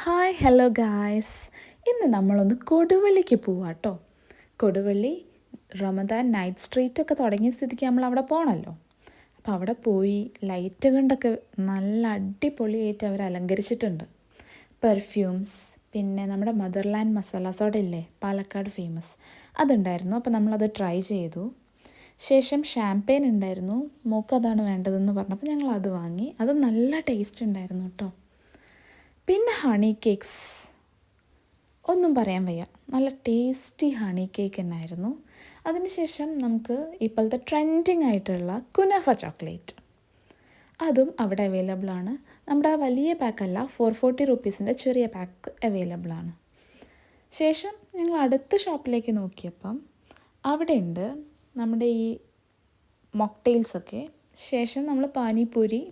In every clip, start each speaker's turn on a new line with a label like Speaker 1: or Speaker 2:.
Speaker 1: Hi hello guys. ഇന്ന് നമ്മളൊന്ന് കൊടുവള്ളിക്ക് പോവാട്ടോ. കൊടുവള്ളി റമദാൻ നൈറ്റ് സ്ട്രീറ്റൊക്കെ തുടങ്ങിയ സ്ഥിതിക്ക് നമ്മൾ അവിടെ പോകണമല്ലോ. അപ്പോൾ അവിടെ പോയി ലൈറ്റ് കൊണ്ടൊക്കെ നല്ല അടിപൊളിയായിട്ട് അവർ അലങ്കരിച്ചിട്ടുണ്ട്. പെർഫ്യൂംസ്, പിന്നെ നമ്മുടെ മദർലാൻഡ് മസാല സോഡ ഇല്ലേ, പാലക്കാട് ഫേമസ്, അതുണ്ടായിരുന്നു. അപ്പോൾ നമ്മളത് ട്രൈ ചെയ്തു. ശേഷം ഷാംപെയിൻ ഉണ്ടായിരുന്നു. മോക്ക് അതാണ് വേണ്ടതെന്ന് പറഞ്ഞപ്പോൾ ഞങ്ങൾ അത് വാങ്ങി. അത് നല്ല ടേസ്റ്റ് ഉണ്ടായിരുന്നു കേട്ടോ. പിന്നെ ഹണി കേക്ക്സ്, ഒന്നും പറയാൻ വയ്യ, നല്ല ടേസ്റ്റി ഹണി കേക്ക് തന്നെയായിരുന്നു. അതിനുശേഷം നമുക്ക് ഇപ്പോഴത്തെ ട്രെൻഡിങ് ആയിട്ടുള്ള കുനാഫ ചോക്ലേറ്റ്, അതും അവിടെ അവൈലബിൾ ആണ്. നമ്മുടെ ആ വലിയ പാക്കല്ല, 440 റുപ്പീസിൻ്റെ ചെറിയ പാക്ക് അവൈലബിൾ ആണ്. ശേഷം ഞങ്ങൾ അടുത്ത ഷോപ്പിലേക്ക് നോക്കിയപ്പം അവിടെ ഉണ്ട് നമ്മുടെ ഈ മോക്ടെയിൽസൊക്കെ. ശേഷം നമ്മൾ പാനിപൂരി,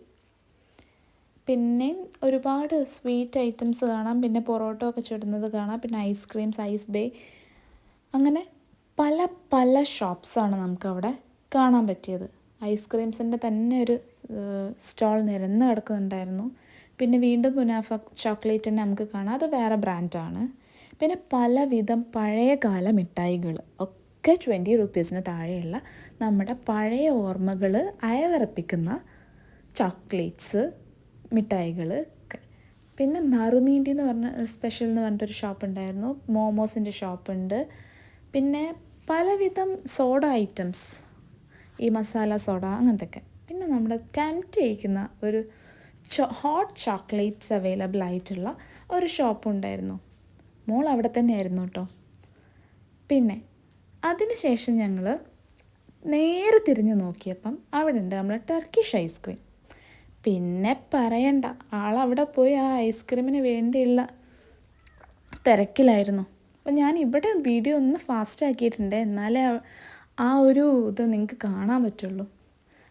Speaker 1: പിന്നെ ഒരുപാട് സ്വീറ്റ് ഐറ്റംസ് കാണാം, പിന്നെ പൊറോട്ട ഒക്കെ ചുടുന്നത് കാണാം, പിന്നെ ഐസ്ക്രീംസ്, ഐസ് ബേ, അങ്ങനെ പല പല ഷോപ്സാണ് നമുക്കവിടെ കാണാൻ പറ്റിയത്. ഐസ്ക്രീംസിൻ്റെ തന്നെ ഒരു സ്റ്റോൾ നിരന്ന് കിടക്കുന്നുണ്ടായിരുന്നു. പിന്നെ വീണ്ടും കുനാഫ ചോക്ലേറ്റ് തന്നെ നമുക്ക് കാണാം, അത് വേറെ ബ്രാൻഡാണ്. പിന്നെ പലവിധം പഴയകാല മിഠായികൾ ഒക്കെ 20 റുപ്പീസിന് താഴെയുള്ള നമ്മുടെ പഴയ ഓർമ്മകൾ അയവിറപ്പിക്കുന്ന ചോക്ലേറ്റ്സ്, മിഠായികൾ. പിന്നെ നറുനീണ്ടി എന്ന് പറഞ്ഞ സ്പെഷ്യൽ എന്ന് പറഞ്ഞിട്ടൊരു ഷോപ്പ് ഉണ്ടായിരുന്നു. മോമോസിൻ്റെ ഷോപ്പുണ്ട്. പിന്നെ പലവിധം സോഡ ഐറ്റംസ്, ഈ മസാല സോഡ അങ്ങനത്തെയൊക്കെ. പിന്നെ നമ്മുടെ ടെംപ്റ്റ് ചെയ്യിക്കുന്ന ഒരു ഹോട്ട് ചോക്ലേറ്റ്സ് അവൈലബിൾ ആയിട്ടുള്ള ഒരു ഷോപ്പുണ്ടായിരുന്നു. മോൾ അവിടെ തന്നെയായിരുന്നു കേട്ടോ. പിന്നെ അതിനുശേഷം ഞങ്ങൾ നേരെ തിരിഞ്ഞ് നോക്കിയപ്പം അവിടെ ഉണ്ട് നമ്മുടെ ടർക്കിഷ് ഐസ്ക്രീം. പിന്നെ പറയണ്ട, ആളവിടെ പോയി ആ ഐസ്ക്രീമിന് വേണ്ടിയുള്ള തിരക്കിലായിരുന്നു. അപ്പം ഞാൻ ഇവിടെ വീഡിയോ ഒന്ന് ഫാസ്റ്റ് ആക്കിയിട്ടുണ്ട്, എന്നാലേ ആ ഒരു ഇത് നിങ്ങൾക്ക് കാണാൻ പറ്റുള്ളൂ.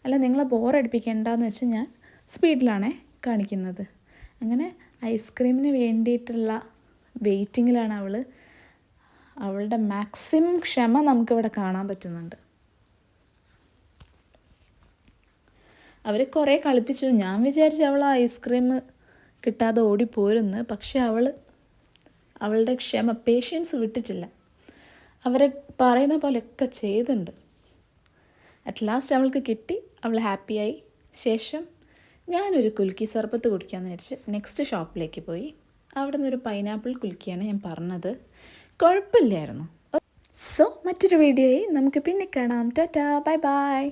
Speaker 1: അല്ല, നിങ്ങളെ ബോറടിപ്പിക്കേണ്ടെന്ന് വെച്ച് ഞാൻ സ്പീഡിലാണേ കാണിക്കുന്നത്. അങ്ങനെ ഐസ്ക്രീമിന് വേണ്ടിയിട്ടുള്ള വെയിറ്റിങ്ങിലാണ് അവൾ. അവളുടെ മാക്സിമം ക്ഷമ നമുക്കിവിടെ കാണാൻ പറ്റുന്നുണ്ട്. അവർ കുറേ കളിപ്പിച്ചു. ഞാൻ വിചാരിച്ചു അവൾ ഐസ്ക്രീം കിട്ടാതെ ഓടിപ്പോരുന്ന്. പക്ഷെ അവളുടെ പേഷ്യൻസ് വിട്ടിട്ടില്ല. അവരെ പറയുന്ന പോലെയൊക്കെ ചെയ്തിട്ടുണ്ട്. അറ്റ് ലാസ്റ്റ് അവൾക്ക് കിട്ടി, അവൾ ഹാപ്പിയായി. ശേഷം ഞാനൊരു കുൽക്കി സർബത്ത് കുടിക്കാമെന്ന് വിചാരിച്ച് നെക്സ്റ്റ് ഷോപ്പിലേക്ക് പോയി. അവിടെ നിന്നൊരു പൈനാപ്പിൾ കുൽക്കിയാണ് ഞാൻ പറഞ്ഞത്. കുഴപ്പമില്ലായിരുന്നു. സോ മറ്റൊരു വീഡിയോയിൽ നമുക്ക് പിന്നെ കാണാം. Tata, bye bye.